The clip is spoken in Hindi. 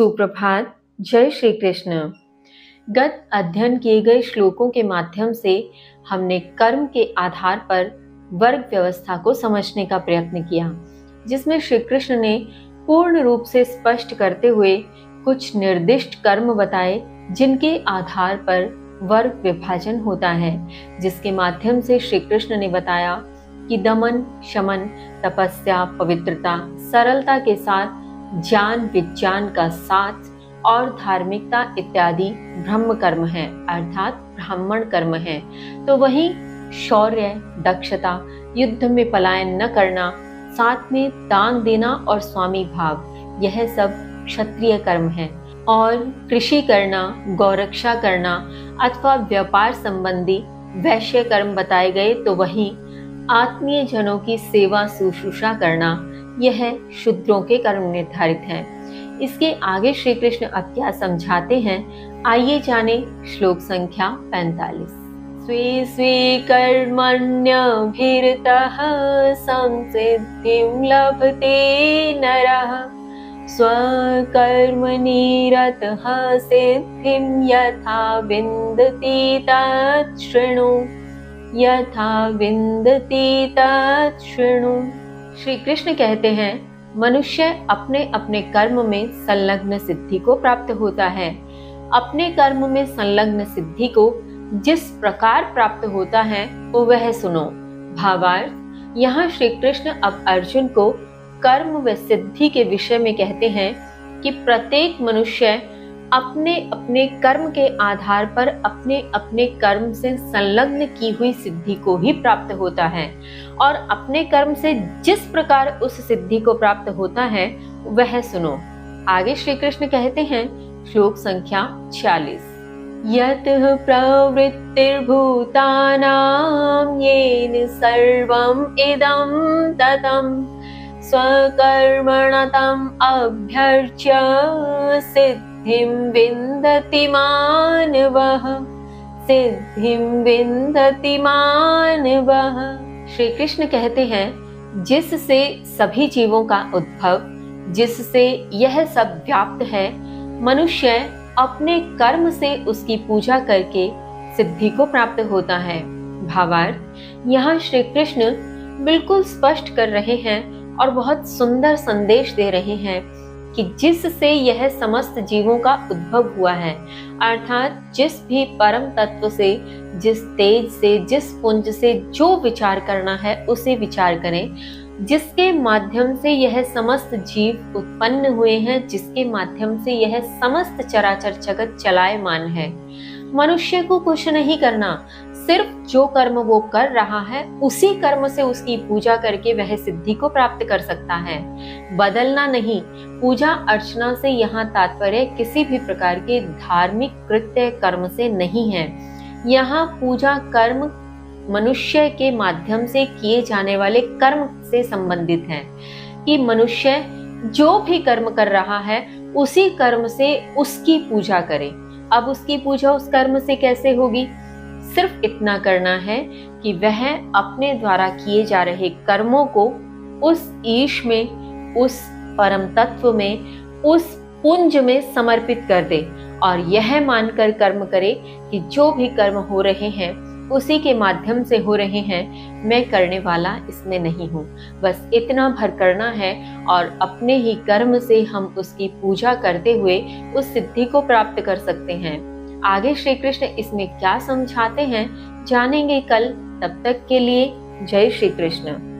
सुप्रभात। जय श्री कृष्ण। गत अध्ययन किए गए श्लोकों के माध्यम से हमने कर्म के आधार पर वर्ग व्यवस्था को समझने का प्रयत्न किया, जिसमें श्री कृष्ण ने पूर्ण रूप से स्पष्ट करते हुए कुछ निर्दिष्ट कर्म बताए जिनके आधार पर वर्ग विभाजन होता है, जिसके माध्यम से श्री कृष्ण ने बताया कि दमन, शमन, तपस्या, पवित्रता, सरलता के साथ ज्ञान विज्ञान का साथ और धार्मिकता इत्यादि ब्रह्म कर्म है, अर्थात ब्राह्मण कर्म है। तो वहीं शौर्य, दक्षता, युद्ध में पलायन न करना, साथ में दान देना और स्वामी भाव, यह सब क्षत्रिय कर्म है। और कृषि करना, गौरक्षा करना अथवा व्यापार संबंधी वैश्य कर्म बताए गए। तो वहीं आत्मीय जनों की सेवा शुश्रूषा करना, यह शूद्रों के कर्म निर्धारित हैं। इसके आगे श्री कृष्ण अब क्या समझाते हैं, आइए जाने श्लोक संख्या 45। स्वे स्वे कर्मण्यभिरतः संसिद्धिं लभते नरः स्वकर्मणि रतः सिद्धिं यथा विन्दति तच्छृणु यथा विन्दति तच्छृणु। श्री कृष्ण कहते हैं, मनुष्य अपने अपने कर्म में संलग्न सिद्धि को प्राप्त होता है। अपने कर्म में संलग्न सिद्धि को जिस प्रकार प्राप्त होता है वो वह सुनो। भावार्थ, यहाँ श्री कृष्ण अब अर्जुन को कर्म व सिद्धि के विषय में कहते हैं कि प्रत्येक मनुष्य अपने अपने कर्म के आधार पर अपने अपने कर्म से संलग्न की हुई सिद्धि को ही प्राप्त होता है, और अपने कर्म से जिस प्रकार उस सिद्धि को प्राप्त होता है वह सुनो। आगे श्री कृष्ण कहते हैं, श्लोक संख्या 46, यतः प्रवृत्तिर्भूतानां येन सर्वं इदं ततं स्वकर्मणा तम् अभ्यर्च्य सिद्धिं विन्दति मानवः सिद्धिं विन्दति मानवः। श्री कृष्ण कहते हैं, जिससे सभी जीवों का उद्भव, जिससे यह सब व्याप्त है, मनुष्य अपने कर्म से उसकी पूजा करके सिद्धि को प्राप्त होता है। भावार्थ, यहाँ श्री कृष्ण बिल्कुल स्पष्ट कर रहे हैं और बहुत सुंदर संदेश दे रहे हैं कि जिससे यह समस्त जीवों का उद्भव हुआ है, अर्थात जिस भी परम तत्व से, जिस तेज से, जिस पुंज से जो विचार करना है उसे विचार करें, जिसके माध्यम से यह समस्त जीव उत्पन्न हुए हैं, जिसके माध्यम से यह समस्त चराचर जगत चलायमान है। मनुष्य को कुछ नहीं करना, सिर्फ जो कर्म वो कर रहा है उसी कर्म से उसकी पूजा करके वह सिद्धि को प्राप्त कर सकता है, बदलना नहीं। पूजा अर्चना से यहाँ तात्पर्य किसी भी प्रकार के धार्मिक कृत्य कर्म से नहीं है। यहाँ पूजा कर्म मनुष्य के माध्यम से किए जाने वाले कर्म से संबंधित है, कि मनुष्य जो भी कर्म कर रहा है उसी कर्म से उसकी पूजा करे। अब उसकी पूजा उस कर्म से कैसे होगी? सिर्फ इतना करना है कि वह अपने द्वारा किए जा रहे कर्मों को उस ईश में, उस परम तत्व में, उस पुंज में समर्पित कर दे, और यह मानकर कर्म करे कि जो भी कर्म हो रहे हैं उसी के माध्यम से हो रहे हैं, मैं करने वाला इसमें नहीं हूँ। बस इतना भर करना है और अपने ही कर्म से हम उसकी पूजा करते हुए उस सिद्धि को प्राप्त कर सकते हैं। आगे श्री कृष्ण इसमें क्या समझाते हैं जानेंगे कल। तब तक के लिए जय श्री कृष्ण।